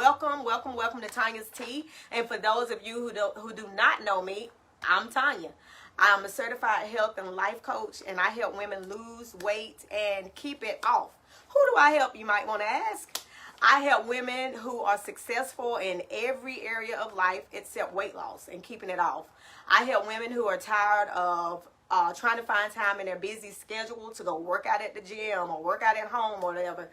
welcome to Tonya's Tea. And for those of you who do not know me, I'm Tonya. I'm a certified health and life coach, and I help women lose weight and keep it off. Who do I help, you might want to ask? I help women who are successful in every area of life except weight loss and keeping it off. I help women who are tired of trying to find time in their busy schedule to go work out at the gym or work out at home or whatever.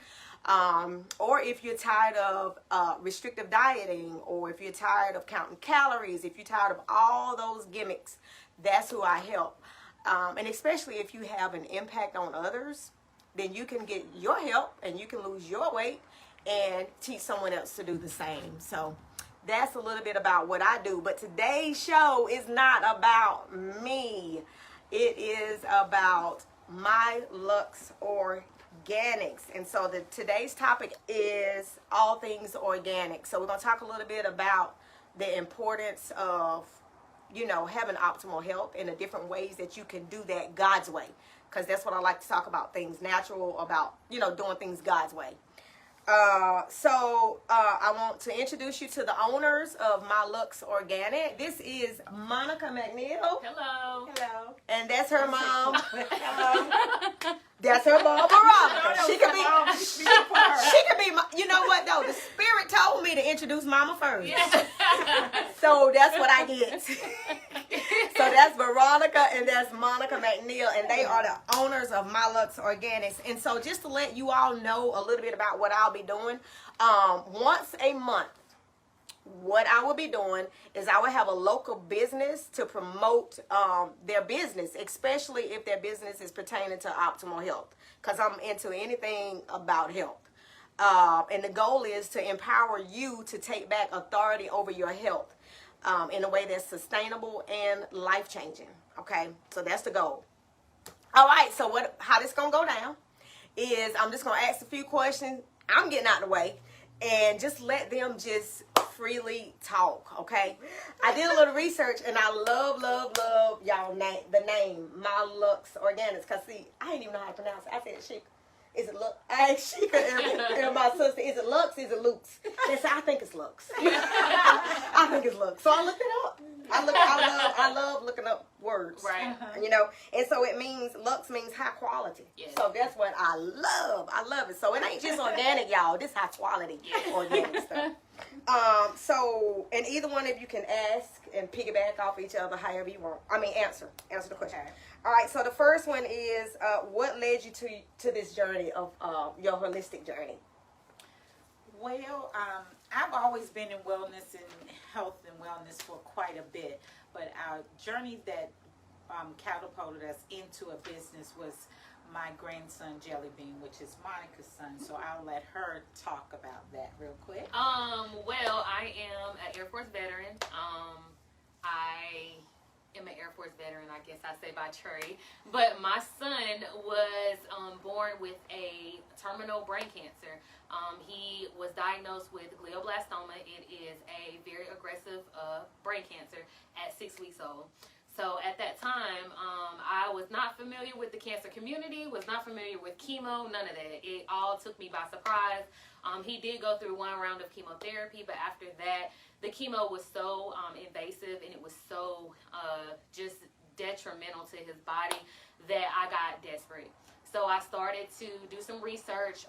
Or if you're tired of restrictive dieting, or if you're tired of counting calories, if you're tired of all those gimmicks, that's who I help. And especially if you have an impact on others, then you can get your help and you can lose your weight and teach someone else to do the same. So that's a little bit about what I do. But today's show is not about me. It is about My Lux Organics. And so today's topic is all things organic. So we're going to talk a little bit about the importance of, having optimal health and the different ways that you can do that God's way. Because that's what I like to talk about, things natural, about, doing things God's way. I want to introduce you to the owners of My Lux Organic. This is Monica McNeil. Hello. Hello. And that's her mom. Hello. That's her mom, Veronica. She could be, you know what though? The spirit told me to introduce Mama first. Yeah. So that's what I get. So that's Veronica and that's Monica McNeil, and they are the owners of My Lux Organics. And so just to let you all know a little bit about what I'll be doing, once a month, what I will be doing is I will have a local business to promote their business, especially if their business is pertaining to optimal health, because I'm into anything about health. And the goal is to empower you to take back authority over your health in a way that's sustainable and life-changing. Okay, so that's the goal. All right, so how this gonna go down is I'm just gonna ask a few questions. I'm getting out of the way and just let them just freely talk. Okay, I did a little research and I love y'all the name My Lux Organics, because see, I didn't even know how to pronounce it. I said Chic. Is it Lux? I asked Chica and my sister, is it Lux? Is it Lux? They said, I think it's Lux. I think it's Lux. So I looked it up. I love looking up words. Right. And so Lux means high quality. Yes. So that's what I love. I love it. So it ain't just organic, y'all. This high quality organic stuff. And either one of you can ask and piggyback off each other however you want. Answer the question. Okay. All right, so the first one is, what led you to this journey of your holistic journey? Well, I've always been in wellness and health and wellness for quite a bit, but our journey that catapulted us into a business was my grandson Jelly Bean, which is Monica's son. So I'll let her talk about that real quick. Well, I am an Air Force veteran. I am an Air Force veteran, I guess I say by trade. But my son was born with a terminal brain cancer. He was diagnosed with glioblastoma. It is a very aggressive brain cancer at 6 weeks old. So at that time, I was not familiar with the cancer community, was not familiar with chemo, none of that. It all took me by surprise. He did go through one round of chemotherapy, but after that, the chemo was so invasive and it was so just detrimental to his body that I got desperate. So I started to do some research,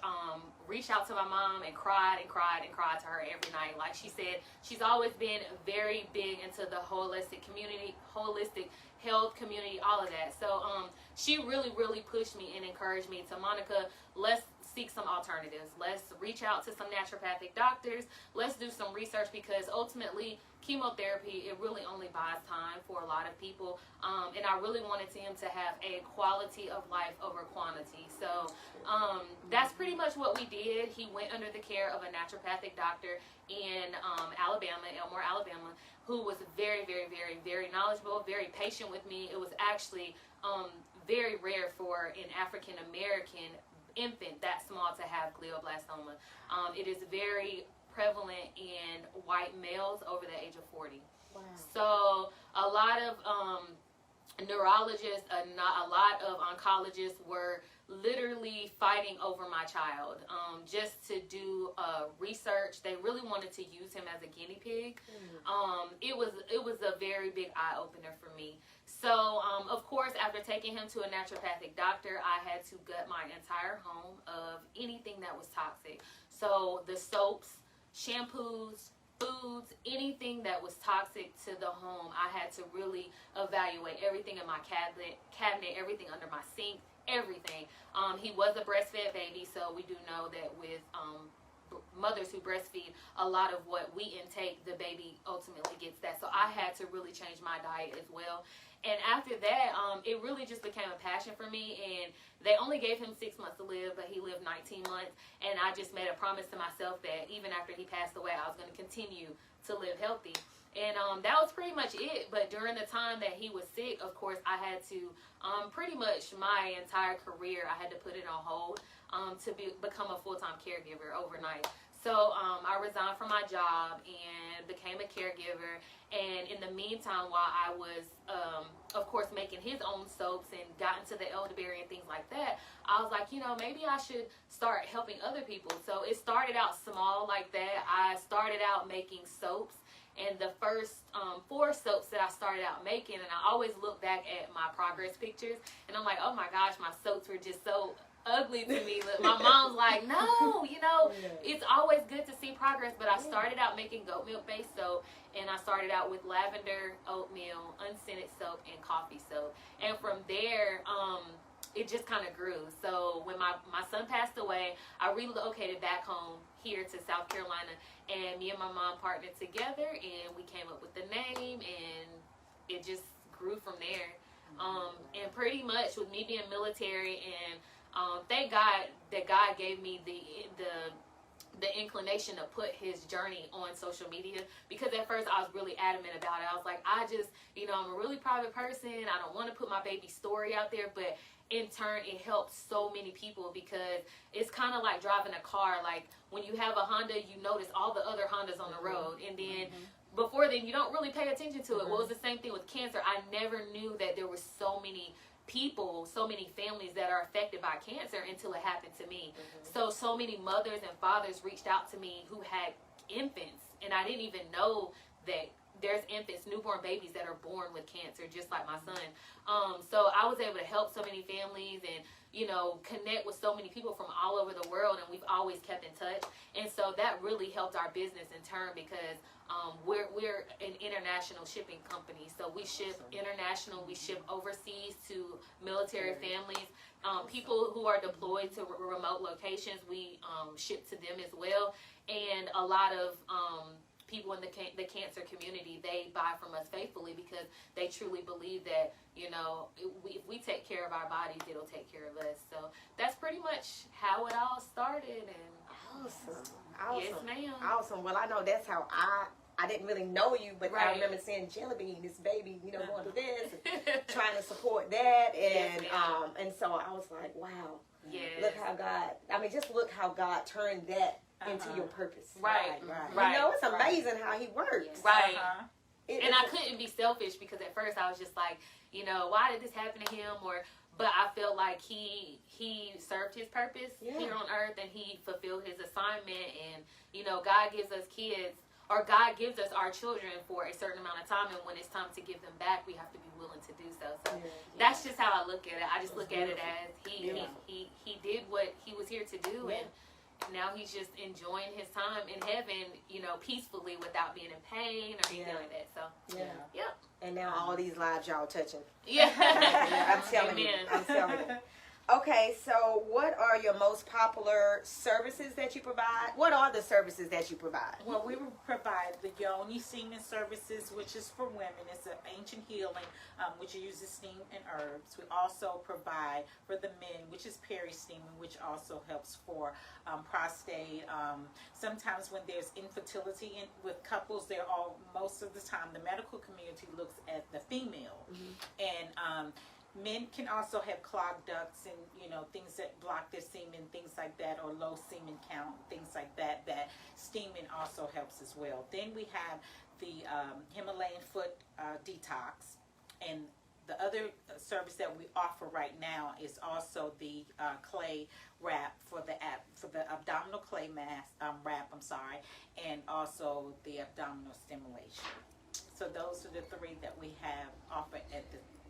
reach out to my mom and cried to her every night. Like she said, she's always been very big into the holistic community, holistic health community, all of that. So she really pushed me and encouraged me to, Monica, let's seek some alternatives. Let's reach out to some naturopathic doctors. Let's do some research, because ultimately chemotherapy, it really only buys time for a lot of people. And I really wanted him to have a quality of life over quantity. So that's pretty much what we did. He went under the care of a naturopathic doctor in Alabama, Elmore, Alabama, who was very knowledgeable, very patient with me. It was actually very rare for an African American infant that small to have glioblastoma. It is very prevalent in white males over the age of 40. Wow. So a lot of neurologists, a lot of oncologists were literally fighting over my child, just to do research. They really wanted to use him as a guinea pig. It was a very big eye opener for me. So, of course, after taking him to a naturopathic doctor, I had to gut my entire home of anything that was toxic. So the soaps, shampoos, foods, anything that was toxic to the home, I had to really evaluate everything in my cabinet, everything under my sink, everything. He was a breastfed baby, so we do know that with mothers who breastfeed, a lot of what we intake, the baby ultimately gets that. So I had to really change my diet as well. And after that, it really just became a passion for me. And they only gave him 6 months to live, but he lived 19 months. And I just made a promise to myself that even after he passed away, I was going to continue to live healthy. And that was pretty much it. But during the time that he was sick, of course, I had to pretty much my entire career, I had to put it on hold to become a full-time caregiver overnight. So I resigned from my job and became a caregiver. And in the meantime, while I was, of course, making his own soaps and got into the elderberry and things like that, I was like, you know, maybe I should start helping other people. So it started out small like that. I started out making soaps. And the first 4 soaps that I started out making, and I always look back at my progress pictures, and I'm like, oh my gosh, my soaps were just so ugly to me. My mom's like, no, you know, it's always good to see progress. But I started out making goat milk based soap, and I started out with lavender, oatmeal, unscented soap, and coffee soap. And from there, it just kind of grew. So when my son passed away, I relocated back home here to South Carolina, and me and my mom partnered together, and we came up with the name, and it just grew from there. And pretty much with me being military, and thank God that God gave me the inclination to put his journey on social media, because at first I was really adamant about it. I was like, I just, you know, I'm a really private person. I don't want to put my baby's story out there, but in turn it helps so many people, because it's kind of like driving a car. Like when you have a Honda, you notice all the other Hondas on the road, and then before then you don't really pay attention to it. Well, it's the same thing with cancer. I never knew that there were so many people, so many families that are affected by cancer until it happened to me. So many mothers and fathers reached out to me who had infants, and I didn't even know that there's infants, newborn babies that are born with cancer, just like my son. So I was able to help so many families and, you know, connect with so many people from all over the world, and we've always kept in touch. And so that really helped our business in turn, because we're an international shipping company. So we ship international, we ship overseas to military families. People who are deployed to remote locations, we ship to them as well. And a lot of people in the cancer community, they buy from us faithfully, because they truly believe that, you know, if we take care of our bodies, it'll take care of us. So that's pretty much how it all started. And Awesome. Yes, ma'am. Awesome. Well, I know that's how I didn't really know you, but I remember seeing Jelly Bean, this baby, you know, going through this, and trying to support that, and Yes, and so I was like, wow, yes. look how God, I mean, just look how God turned that into your purpose. Right. You know, it's amazing how He works. Right. And I couldn't be selfish, because at first I was just like, you know, why did this happen to him? But I felt like he served his purpose here on earth, and he fulfilled his assignment. And, you know, God gives us kids, or God gives us our children for a certain amount of time, and when it's time to give them back, we have to be willing to do so. So that's just how I look at it. I just look at it as he did what he was here to do, and now he's just enjoying his time in heaven, you know, peacefully, without being in pain or anything like that. So And now all these lives y'all touching. I'm telling you. I'm telling you. Okay, so what are your most popular services that you provide? What are the services that you provide? Well, we provide the Yoni Semen Services, which is for women. It's an ancient healing, which uses steam and herbs. We also provide for the men, which is peri-steaming, which also helps for prostate. Sometimes when there's infertility with couples, most of the time the medical community looks at the female. And men can also have clogged ducts and, you know, things that block their semen, things like that, or low semen count, things like that, that steaming also helps as well. Then we have the Himalayan foot detox, and the other service that we offer right now is also the clay wrap for the abdominal clay mask wrap. And also the abdominal stimulation. So those are the three that we have offered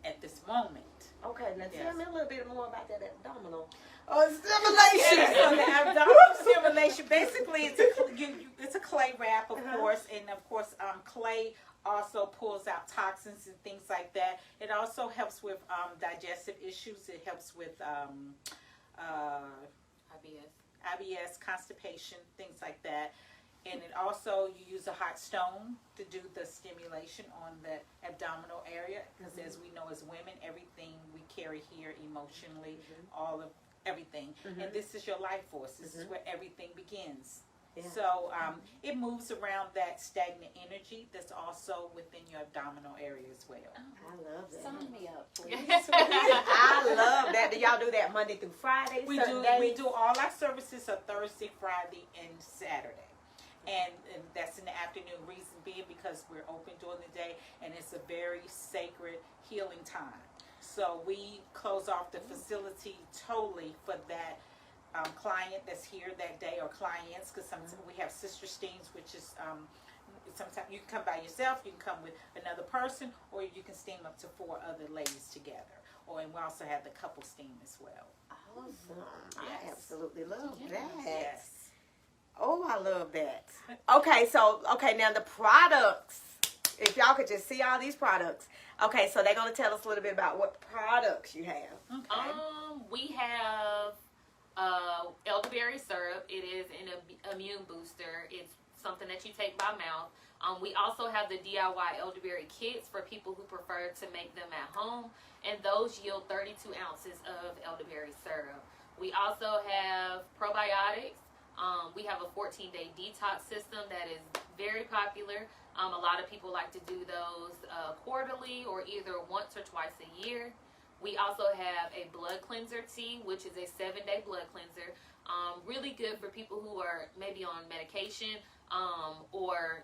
at this moment. Okay, now Yes. tell me a little bit more about that abdominal stimulation. So the abdominal stimulation, basically, it's a clay wrap, of course, and of course, clay also pulls out toxins and things like that. It also helps with digestive issues. It helps with IBS, constipation, things like that. And it also, you use a hot stone to do the stimulation on the abdominal area, because as we know as women, everything we carry here emotionally, all of everything. And this is your life force. This is where everything begins. Yeah. So it moves around that stagnant energy that's also within your abdominal area as well. I love that. Sign me up, please. I love that. Do y'all do that Monday through Friday? We do all our services are Thursday, Friday, and Saturday. And that's in the afternoon. Reason being because we're open during the day, and it's a very sacred healing time. So we close off the facility totally for that client that's here that day, or clients, because sometimes we have sister steams, which is sometimes you can come by yourself, you can come with another person, or you can steam up to 4 other ladies together. And we also have the couple steam as well. Awesome. Yes. I absolutely love that. Yes. Oh, I love that. Okay, now the products. If y'all could just see all these products. Okay, so they're going to tell us a little bit about what products you have. Okay. We have elderberry syrup. It is an immune booster. It's something that you take by mouth. We also have the DIY elderberry kits for people who prefer to make them at home, and those yield 32 ounces of elderberry syrup. We also have probiotics. We have a 14-day detox system that is very popular. A lot of people like to do those quarterly or either once or twice a year. We also have a blood cleanser tea, which is a 7-day blood cleanser. Really good for people who are maybe on medication or,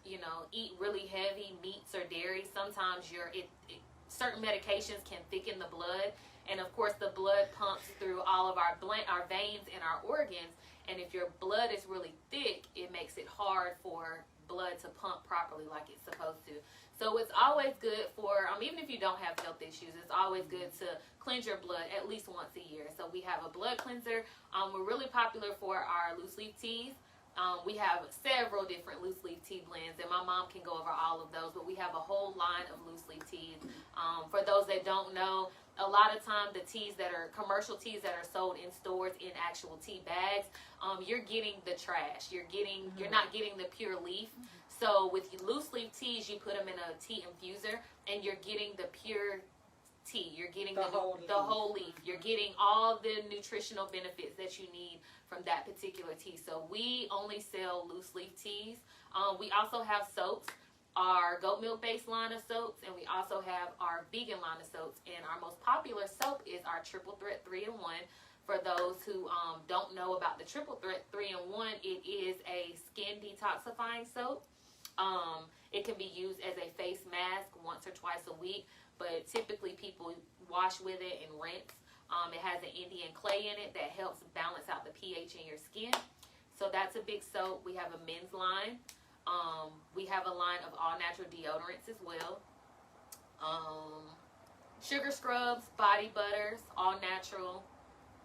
eat really heavy meats or dairy. Sometimes certain medications can thicken the blood. And, of course, the blood pumps through all of our veins and our organs. And if your blood is really thick, it makes it hard for blood to pump properly like it's supposed to. So it's always good for, even if you don't have health issues, it's always good to cleanse your blood at least once a year. So we have a blood cleanser. We're really popular for our loose leaf teas. We have several different loose leaf tea blends, and my mom can go over all of those, but we have a whole line of loose leaf teas. For those that don't know, a lot of time the teas that are commercial teas that are sold in stores in actual tea bags, you're getting the trash. You're not getting the pure leaf. So with loose leaf teas, you put them in a tea infuser, and you're getting the pure tea. You're getting the whole leaf. You're getting all the nutritional benefits that you need from that particular tea. So we only sell loose leaf teas. We also have soaps, our goat milk based line of soaps, and we also have our vegan line of soaps. And our most popular soap is our Triple Threat 3-in-1. For those who don't know about the Triple Threat 3-in-1, it is a skin detoxifying soap. It can be used as a face mask once or twice a week, but typically people wash with it and rinse. It has an Indian clay in it that helps balance out the pH in your skin. So that's a big soap. We have a men's line. We have a line of all natural deodorants as well. Sugar scrubs, body butters, all natural.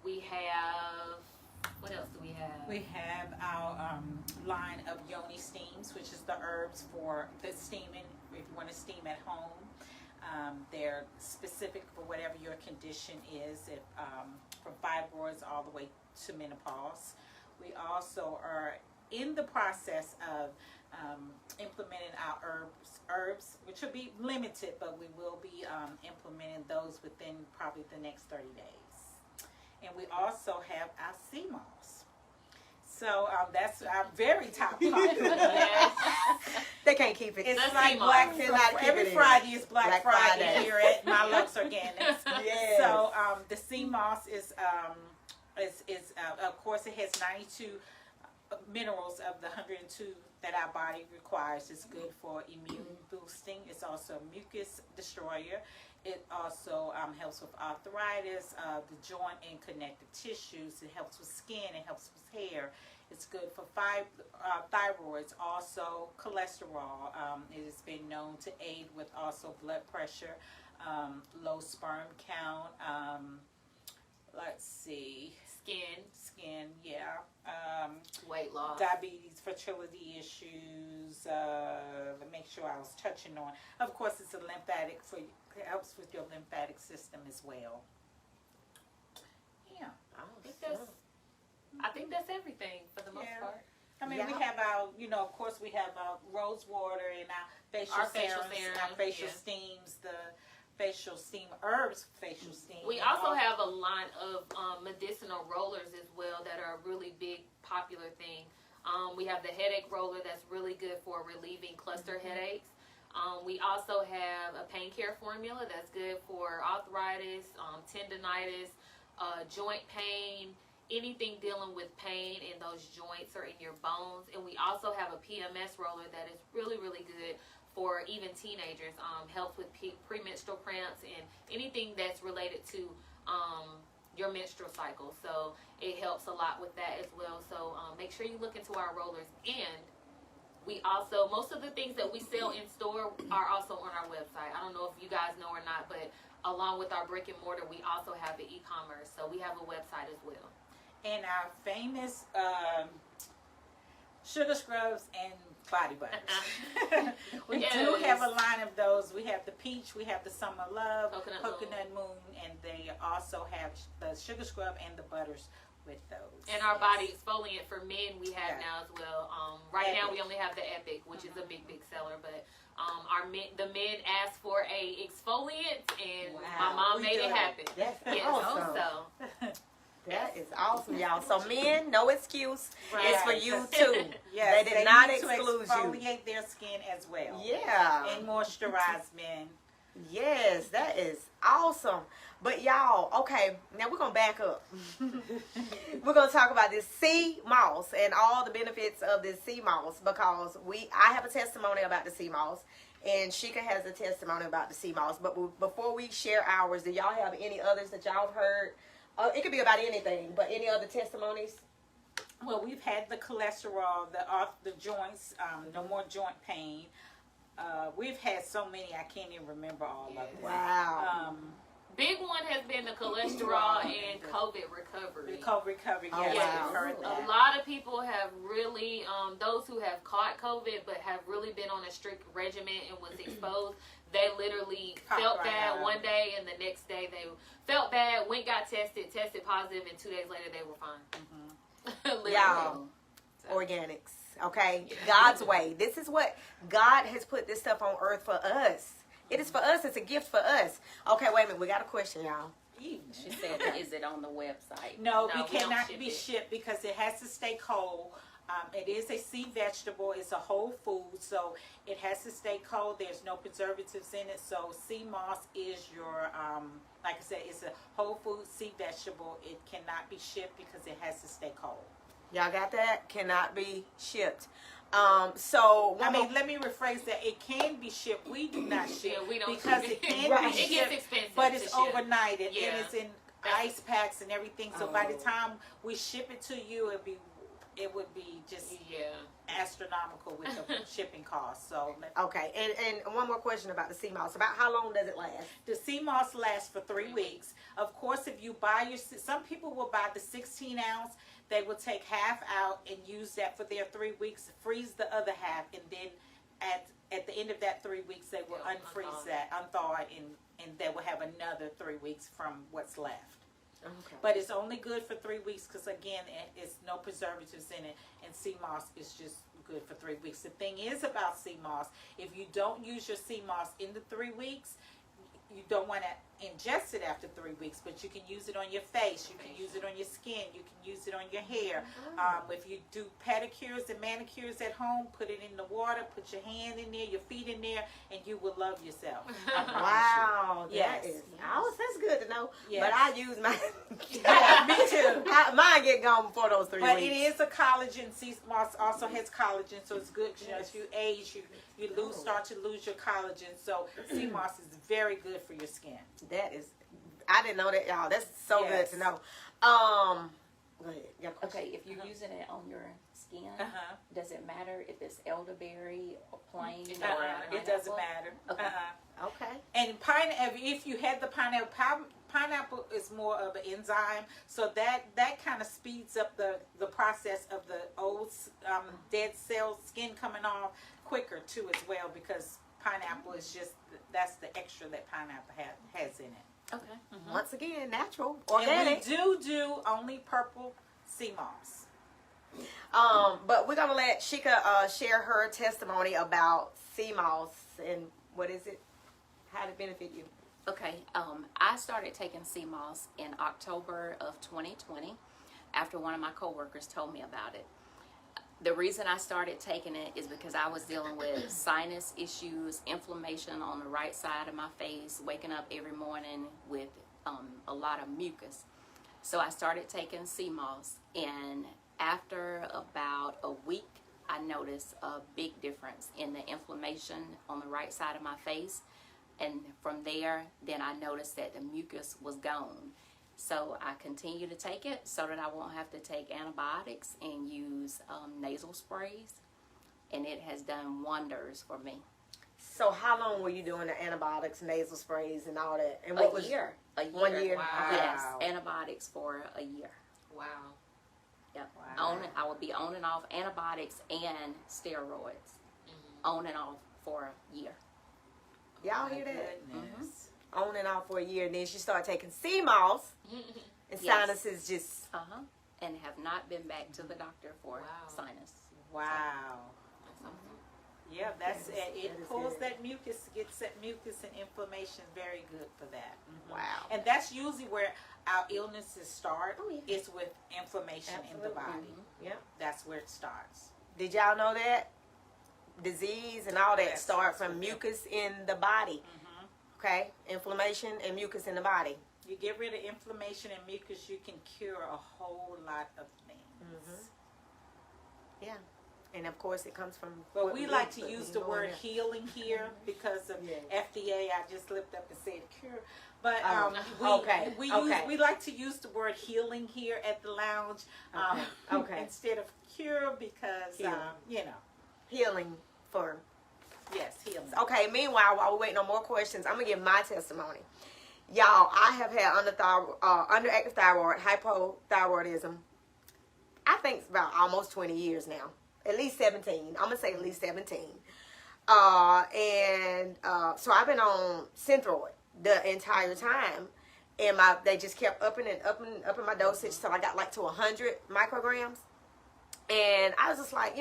We have, what else do we have? We have our line of yoni steams, which is the herbs for the steaming, if you want to steam at home. They're specific for whatever your condition is, from fibroids all the way to menopause. We also are in the process of implementing our herbs, which will be limited, but we will be implementing those within probably the next 30 days. And we also have our sea moss. So that's our very top product. Yes. They can't keep it. It's That's like sea Black moss. every Friday is Black Friday here at My Lux Organics. Yes. So the sea moss is of course it has 92 minerals of the 102 that our body requires. It's good for immune boosting. It's also a mucus destroyer. It also helps with arthritis, the joint and connective tissues. It helps with skin. It helps with hair. It's good for thyroids, also cholesterol. It has been known to aid with also blood pressure, low sperm count. Let's see. Skin, yeah. Weight loss. Diabetes, fertility issues. Make sure I was touching on. Of course, it's a lymphatic, it helps with your lymphatic system as well. Yeah. I think that's everything for the most part. I mean, we have our, of course, we have our rose water and our facial serums, our facial steams, the facial steam herbs, facial steam. We also have a line of medicinal rollers as well that are a really big popular thing. We have the headache roller that's really good for relieving cluster headaches. We also have a pain care formula that's good for arthritis, tendinitis, joint pain, anything dealing with pain in those joints or in your bones. And we also have a PMS roller that is really, really good for even teenagers. Helps with premenstrual cramps and anything that's related to your menstrual cycle. So it helps a lot with that as well. So make sure you look into our rollers. And we also, most of the things that we sell in store are also on our website. I don't know if you guys know or not, but along with our brick and mortar, we also have the e-commerce. So we have a website as well. And our famous sugar scrubs and body butters. We do have a line of those. We have the peach, we have the summer love, coconut moon, and they also have the sugar scrub and the butters with those. And our body exfoliant for men we have now as well. Right now we only have the Epic, which is a big seller, but the men asked for a exfoliant, and my mom made it happen. That's awesome. That is awesome, y'all. So men, no excuse. Right. It's for you too. Yes, they did not need exclude to you. exfoliate their skin as well. Yeah. And moisturize men. Yes, that is awesome. But y'all, okay, now we're going to back up. We're going to talk about this sea moss and all the benefits of this sea moss, because I have a testimony about the sea moss, and Sheikah has a testimony about the sea moss. But before we share ours, do y'all have any others that y'all have heard? It could be about anything, but any other testimonies? Well, we've had the cholesterol, the joints, no more joint pain. We've had so many, I can't even remember all of them. Wow. Big one has been the cholesterol and COVID recovery. The COVID recovery, yes, wow. I've heard that. A lot of people have really, those who have caught COVID but have really been on a strict regimen and was exposed, they literally felt bad one day, and the next day they felt bad, got tested positive, and 2 days later they were fine. Y'all, organics, okay? God's way. This is what God has put this stuff on earth for us. It is for us. It's a gift for us. Okay, wait a minute. We got a question, y'all. She said, is it on the website? No, we cannot be shipped because it has to stay cold. It is a sea vegetable. It's a whole food, so it has to stay cold. There's no preservatives in it. So sea moss is your, like I said, it's a whole food sea vegetable. It cannot be shipped because it has to stay cold. Y'all got that? Cannot be shipped. So let me rephrase that. It can be shipped. We do not ship we don't because ship it can Right. be It shipped, gets expensive, but it's to ship. overnighted and Yeah. it's in ice packs and everything. So by the time we ship it to you, it would be just astronomical with the shipping costs. So okay, and one more question about the sea moss. About how long does it last? the sea moss lasts for 3 weeks. Of course, if you buy some people will buy the 16 ounce. They will take half out and use that for their 3 weeks, freeze the other half, and then at the end of that 3 weeks, they will unfreeze that, unthaw it, and they will have another 3 weeks from what's left. Okay. But it's only good for 3 weeks because, again, it's no preservatives in it, and sea moss is just good for 3 weeks. The thing is about sea moss, if you don't use your sea moss in the 3 weeks, you don't want to ingest it after 3 weeks, but you can use it on your face, you can use it on your skin, you can use it on your hair. If you do pedicures and manicures at home, put it in the water, put your hand in there, your feet in there, and you will love yourself. Wow. Yes. That's good to know. Yes. But I use mine. Yeah, me too. Mine get gone before those 3 But weeks. it is a collagen. Sea moss also has collagen, so it's good. You know, as you age, you start to lose your collagen. So sea moss is very good for your skin. That is, I didn't know that, y'all. That's so Yes. good to know. Go ahead. Yeah, Okay, if you're using it on your skin, does it matter if it's elderberry or plain? It or It doesn't pineapple? matter. Okay. Okay. And pineapple, if you had the pineapple is more of an enzyme, so that kind of speeds up the process of the old dead cell skin coming off quicker too as well, because pineapple is just, that's the extra that pineapple has in it. Okay. Once again, natural, And organic. we do only purple sea moss. But we're gonna let Sheikah share her testimony about sea moss and what is it, how did it benefit you? Okay, I started taking sea moss in October of 2020 after one of my coworkers told me about it. The reason I started taking it is because I was dealing with sinus issues, inflammation on the right side of my face, waking up every morning with a lot of mucus. So I started taking sea moss, and after about a week, I noticed a big difference in the inflammation on the right side of my face. And from there, then I noticed that the mucus was gone. So I continue to take it so that I won't have to take antibiotics and use nasal sprays. And it has done wonders for me. So how long were you doing the antibiotics, nasal sprays, and all that? And A year. 1 year? Wow. Yes, antibiotics for a year. Wow. Yep. Wow. I would be on and off antibiotics and steroids. On and off for a year. Y'all hear that? Goodness. On and off for a year, and then she started taking sea moss, and Yes. sinuses just. And have not been back to the doctor for Wow. sinus. Wow. Yeah, that's That it. is Pulls good. that mucus, gets that mucus and inflammation. Very good for that. Wow. And that's usually where our illnesses start. Oh, yeah. Is with inflammation in the body. Yeah. That's where it starts. Did y'all know that? Disease and all that Yes, start from absolutely. mucus in the body. Okay? Inflammation and mucus in the body. You get rid of inflammation and mucus, you can cure a whole lot of things. Yeah. And of course it comes from. But what we we like eat, to but use we the go word in there. healing here because of Yeah. FDA. I just slipped up and said cure. But okay, we like to use the word healing here at the lounge Okay. instead of cure because, Healing. Healing for. yes, healing. Okay, meanwhile, while we're waiting on more questions, I'm going to give my testimony. Y'all, I have had underactive thyroid, hypothyroidism, I think it's about almost 20 years now. At least 17. I'm going to say at least 17. So I've been on Synthroid the entire time. And they just kept upping my dosage till I got like to 100 micrograms. And I was just like,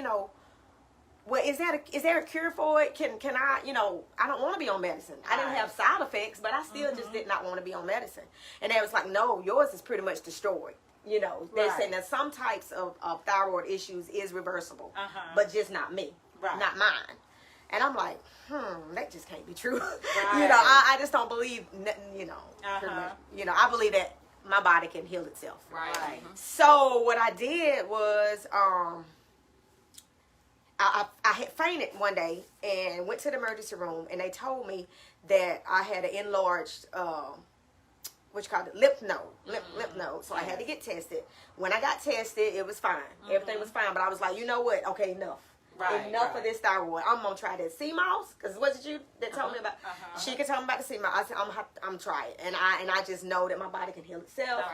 well, is there a cure for it? Can I, I don't want to be on medicine. I didn't have side effects, but I still just did not want to be on medicine. And they was like, no, yours is pretty much destroyed. They said that some types of thyroid issues is reversible, but just not me, not mine. And I'm like, that just can't be true. I just don't believe, pretty much, I believe that my body can heal itself. Right. So what I did was, I had fainted one day and went to the emergency room, and they told me that I had an enlarged, lymph node. So I had to get tested. When I got tested, it was fine. Everything was fine. But I was like, you know what? Okay, enough. Enough of this thyroid. I'm gonna try that sea moss, because was it you that told me about? She could tell me about the sea moss. I said I'm trying, and I just know that my body can heal itself.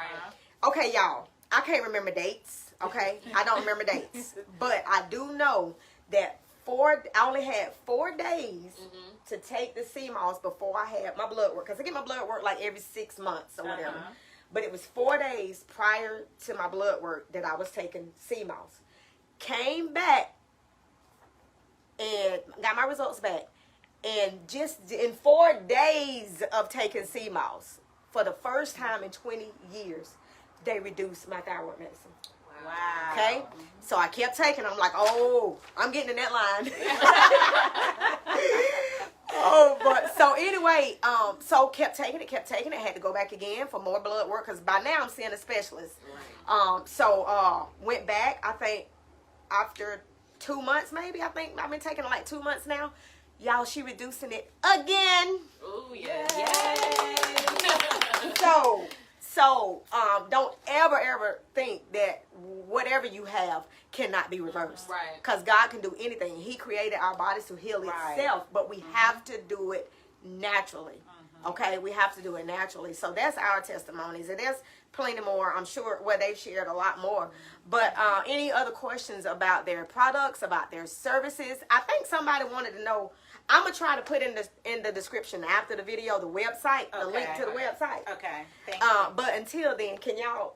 Okay, y'all. I can't remember dates. Okay, I don't remember dates, but I do know that I only had 4 days to take the sea moss before I had my blood work, because I get my blood work like every 6 months or whatever. But it was 4 days prior to my blood work that I was taking sea moss. Came back and got my results back, And just in 4 days of taking sea moss, for the first time in 20 years, they reduced my thyroid medicine. Wow. Okay? So I kept taking them. I'm like, oh, I'm getting in that line. Oh, but so anyway, so kept taking it, had to go back again for more blood work, because by now I'm seeing a specialist. So went back, I think after 2 months, maybe. I think I've been taking it like 2 months now. Y'all, she reducing it again. Oh, yeah. Yay. So don't ever think that whatever you have cannot be reversed. Right. Because God can do anything. He created our bodies to heal itself, but we have to do it naturally. Okay, we have to do it naturally. So that's our testimonies, and there's plenty more. I'm sure where they've shared a lot more. But any other questions about their products, about their services? I think somebody wanted to know. I'm gonna try to put in the description after the video the website, the link to the website. Okay. Thank you. But until then, can y'all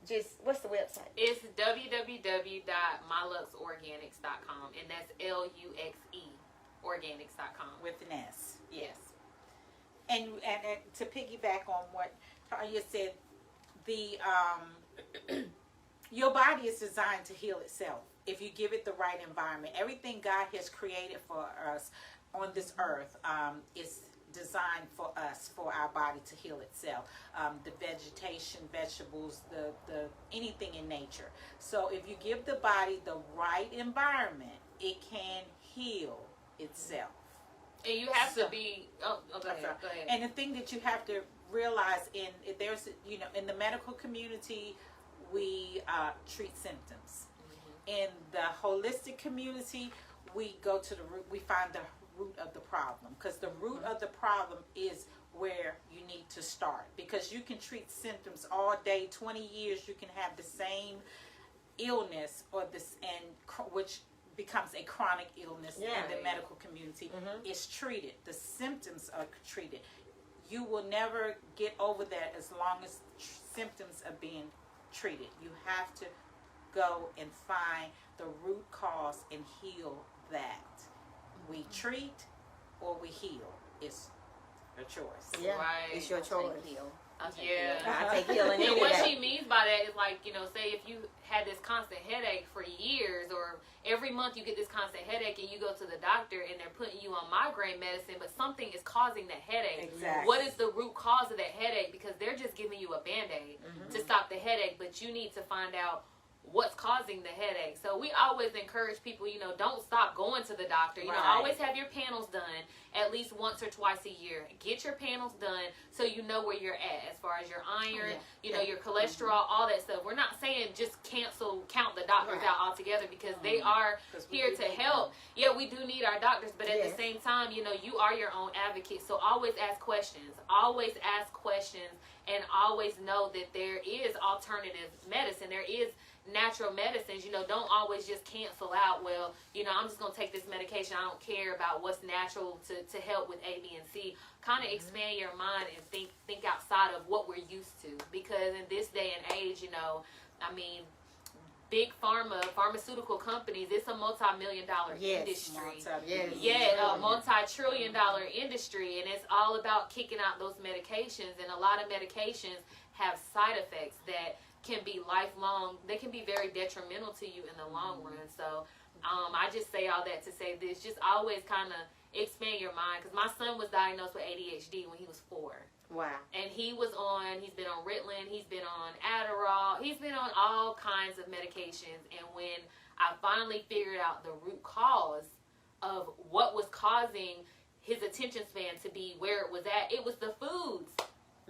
just what's the website? It's www.myluxorganics.com, and that's LUXE organics.com. With an S. Yes. And to piggyback on what Tonya said, the your body is designed to heal itself if you give it the right environment. Everything God has created for us on this earth is designed for us, for our body to heal itself. The vegetation, vegetables, the anything in nature. So if you give the body the right environment, it can heal itself. And you have to be. Go ahead. And the thing that you have to realize in in the medical community, we treat symptoms. In the holistic community, we go to the root. We find the root of the problem, because the root of the problem is where you need to start. Because you can treat symptoms all day, 20 years, you can have the same illness which becomes a chronic illness in the medical community. It's treated. The symptoms are treated. You will never get over that as long as symptoms are being treated. You have to go and find the root cause and heal that. We treat or we heal. It's your choice. Yeah, Right. it's your choice. I'll take Yeah. heal. I take healing And any what day. she means by that is, like, say if you had this constant headache for years, or every month you get this constant headache and you go to the doctor and they're putting you on migraine medicine, but something is causing the headache. Exactly. What is the root cause of that headache? Because they're just giving you a Band-Aid to stop the headache, but you need to find out what's causing the headache. So we always encourage people, don't stop going to the doctor. Always have your panels done at least once or twice a year. Get your panels done so you know where you're at as far as your iron, your cholesterol, all that stuff. We're not saying just count the doctors out altogether, because they are here to help. Yeah, we do need our doctors, but at the same time, you are your own advocate. So always ask questions. Always ask questions, and always know that there is alternative medicine. There is natural medicines. Don't always just cancel out, well, I'm just going to take this medication. I don't care about what's natural to help with A, B, and C. Kind of expand your mind and think outside of what we're used to. Because in this day and age, big pharmaceutical companies, it's a multi-million-dollar industry. A multi-trillion-dollar industry, and it's all about kicking out those medications. And a lot of medications have side effects that can be lifelong. They can be very detrimental to you in the long run. So I just say all that to say this: just always kind of expand your mind. Because my son was diagnosed with ADHD when he was 4. Wow. And he's been on Ritalin, he's been on Adderall, he's been on all kinds of medications. And when I finally figured out the root cause of what was causing his attention span to be where it was at, it was the foods.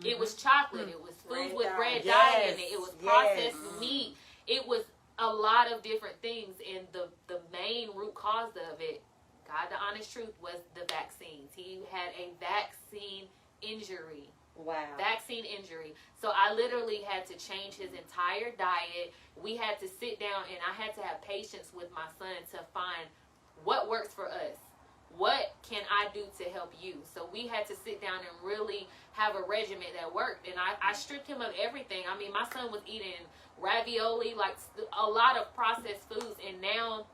It was chocolate. It was foods with red dye in it. It was processed meat. It was a lot of different things. And the main root cause of it, God, the honest truth, was the vaccines. He had a vaccine injury. Wow. Vaccine injury. So I literally had to change his entire diet. We had to sit down, and I had to have patience with my son to find what works for us. What can I do to help you? So we had to sit down and really have a regimen that worked. And I stripped him of everything. My son was eating ravioli, like a lot of processed foods. And now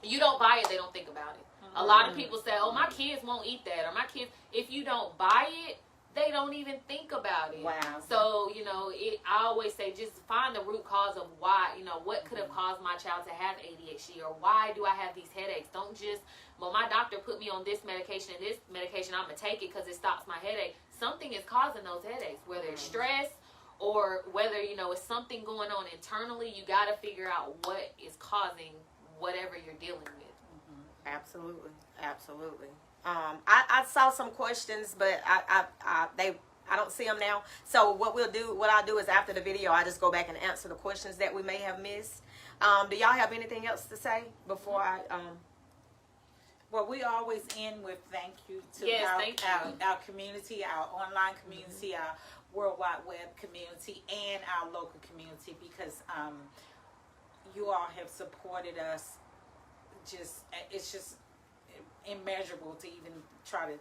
you don't buy it, they don't think about it. A lot of people say, oh, my kids won't eat that, or my kids, if you don't buy it, they don't even think about it. Wow. So, you know, I always say just find the root cause of why, you know, what could have caused my child to have ADHD, or why do I have these headaches? Don't just, well, my doctor put me on this medication and this medication, I'm going to take it because it stops my headache. Something is causing those headaches, whether it's stress or whether, you know, it's something going on internally. You got to figure out what is causing whatever you're dealing with. Absolutely. Absolutely. I saw some questions, but I don't see them now. So what I'll do is after the video, I just go back and answer the questions that we may have missed. Do y'all have anything else to say before I? Well, we always end with thank you to our community, our online community, our World Wide Web community, and our local community, because you all have supported us. It's just immeasurable to even try to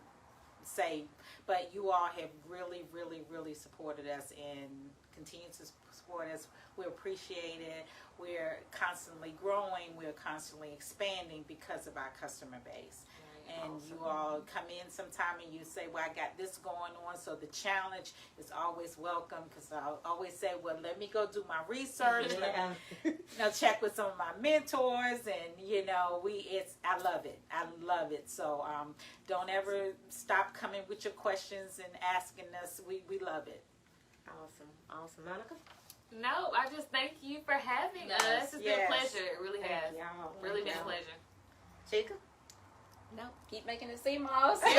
say, but you all have really, really, really supported us and continue to support us. We appreciate it. We're constantly growing. We're constantly expanding because of our customer base. And awesome. You all come in sometime and you say, well, I got this going on. So the challenge is always welcome, because I always say, well, let me go do my research. Let me check with some of my mentors. And, you know, I love it. I love it. So don't ever stop coming with your questions and asking us. We love it. Awesome. Monica? No, I just thank you for having us. It's been a pleasure. It really has. Really been a pleasure. Chica? No, keep making the sea moss. Please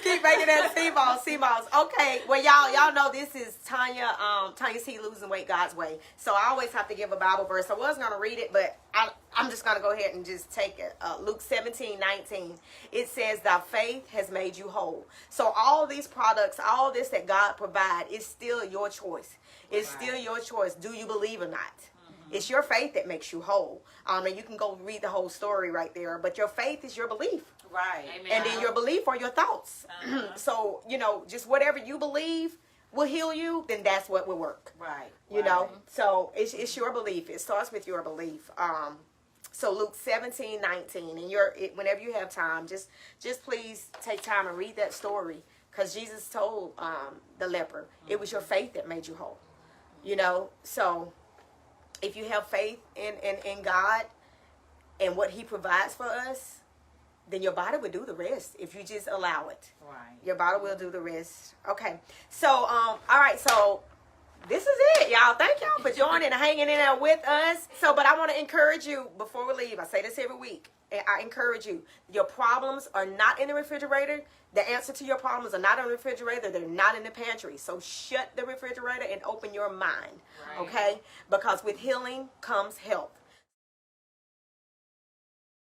keep making that sea moss. Okay, well, y'all know this is Tonya. Tonya C, Losing Weight God's Way. So I always have to give a Bible verse. I was gonna read it, but I'm just gonna go ahead and just take it. Luke 17:19. It says, "Thy faith has made you whole." So all these products, all this that God provides, is still your choice. It's still your choice. Do you believe or not? It's your faith that makes you whole. And you can go read the whole story right there. But your faith is your belief. Right. Amen. And then your belief are your thoughts. So, you know, just whatever you believe will heal you, then that's what will work. Right. You know? So it's your belief. It starts with your belief. So Luke 17:19. And whenever you have time, just please take time and read that story. Because Jesus told the leper, it was your faith that made you whole. You know? So if you have faith in God and what He provides for us, then your body will do the rest if you just allow it. Right. Your body will do the rest. Okay. So, all right. So, this is it, y'all. Thank y'all for joining and hanging in there with us. So, but I want to encourage you before we leave. I say this every week. I encourage you. Your problems are not in the refrigerator. The answer to your problems are not in the refrigerator. They're not in the pantry. So shut the refrigerator and open your mind. Right. Okay? Because with healing comes health.